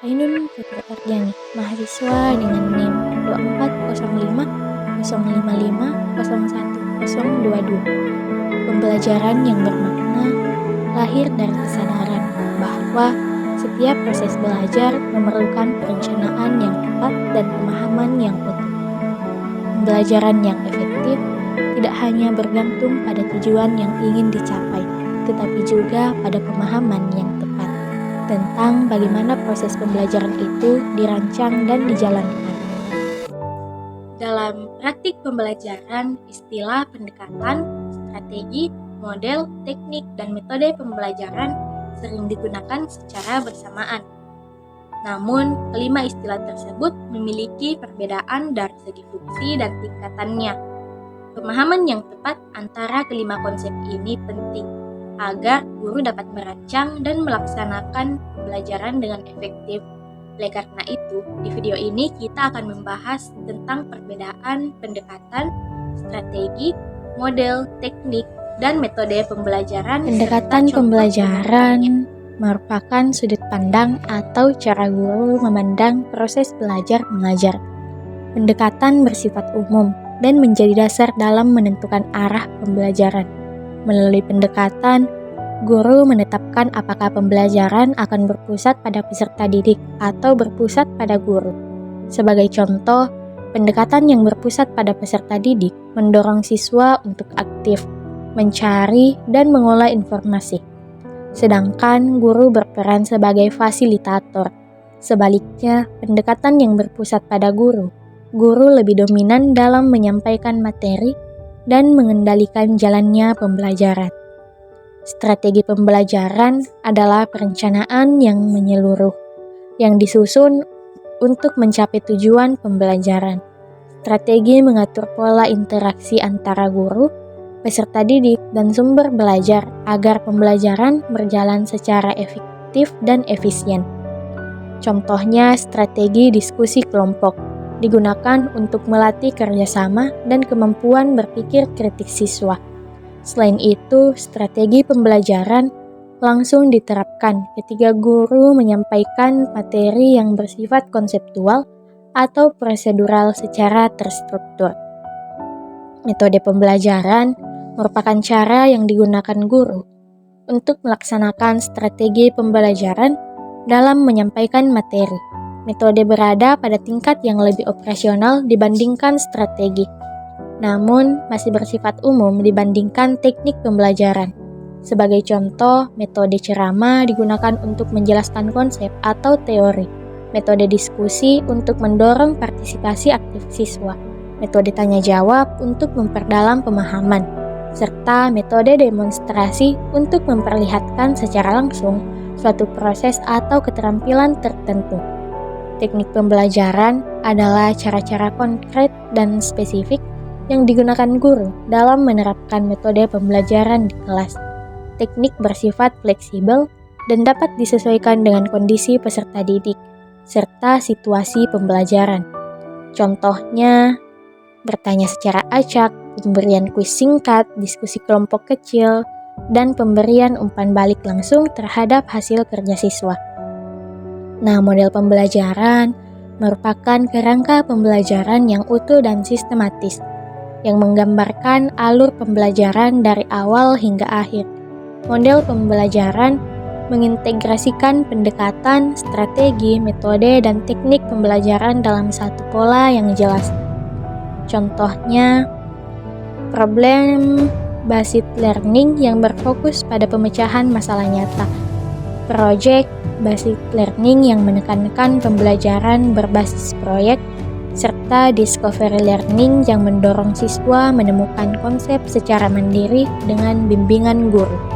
Ainun Putri Ardiani, mahasiswa dengan NIM 2405055010022. Pembelajaran yang bermakna lahir dari kesadaran bahwa setiap proses belajar memerlukan perencanaan yang tepat dan pemahaman yang utuh. Pembelajaran yang efektif tidak hanya bergantung pada tujuan yang ingin dicapai, tetapi juga pada pemahaman yang tepat tentang bagaimana proses pembelajaran itu dirancang dan dijalankan. Dalam praktik pembelajaran, istilah pendekatan, strategi, model, teknik, dan metode pembelajaran sering digunakan secara bersamaan. Namun, kelima istilah tersebut memiliki perbedaan dari segi fungsi dan tingkatannya. Pemahaman yang tepat antara kelima konsep ini penting agar guru dapat merancang dan melaksanakan pembelajaran dengan efektif. Oleh karena itu, di video ini kita akan membahas tentang perbedaan pendekatan, strategi, model, teknik, dan metode pembelajaran. Pendekatan pembelajaran merupakan sudut pandang atau cara guru memandang proses belajar mengajar. Pendekatan bersifat umum dan menjadi dasar dalam menentukan arah pembelajaran. Melalui pendekatan, guru menetapkan apakah pembelajaran akan berpusat pada peserta didik atau berpusat pada guru. Sebagai contoh, pendekatan yang berpusat pada peserta didik mendorong siswa untuk aktif, mencari, dan mengolah informasi. Sedangkan guru berperan sebagai fasilitator. Sebaliknya, pendekatan yang berpusat pada guru lebih dominan dalam menyampaikan materi dan mengendalikan jalannya pembelajaran. Strategi pembelajaran adalah perencanaan yang menyeluruh, yang disusun untuk mencapai tujuan pembelajaran. Strategi mengatur pola interaksi antara guru, peserta didik, dan sumber belajar agar pembelajaran berjalan secara efektif dan efisien. Contohnya, strategi diskusi kelompok digunakan untuk melatih kerjasama dan kemampuan berpikir kritis siswa. Selain itu, strategi pembelajaran langsung diterapkan ketika guru menyampaikan materi yang bersifat konseptual atau prosedural secara terstruktur. Metode pembelajaran merupakan cara yang digunakan guru untuk melaksanakan strategi pembelajaran dalam menyampaikan materi. Metode berada pada tingkat yang lebih operasional dibandingkan strategi, namun masih bersifat umum dibandingkan teknik pembelajaran. Sebagai contoh, metode ceramah digunakan untuk menjelaskan konsep atau teori, metode diskusi untuk mendorong partisipasi aktif siswa, metode tanya jawab untuk memperdalam pemahaman, serta metode demonstrasi untuk memperlihatkan secara langsung suatu proses atau keterampilan tertentu. Teknik pembelajaran adalah cara-cara konkret dan spesifik yang digunakan guru dalam menerapkan metode pembelajaran di kelas. Teknik bersifat fleksibel dan dapat disesuaikan dengan kondisi peserta didik serta situasi pembelajaran. Contohnya, bertanya secara acak, pemberian kuis singkat, diskusi kelompok kecil, dan pemberian umpan balik langsung terhadap hasil kerja siswa. Nah, model pembelajaran merupakan kerangka pembelajaran yang utuh dan sistematis, yang menggambarkan alur pembelajaran dari awal hingga akhir. Model pembelajaran mengintegrasikan pendekatan, strategi, metode, dan teknik pembelajaran dalam satu pola yang jelas. Contohnya, problem based learning yang berfokus pada pemecahan masalah nyata. Project based learning yang menekankan pembelajaran berbasis proyek, serta discovery learning yang mendorong siswa menemukan konsep secara mandiri dengan bimbingan guru.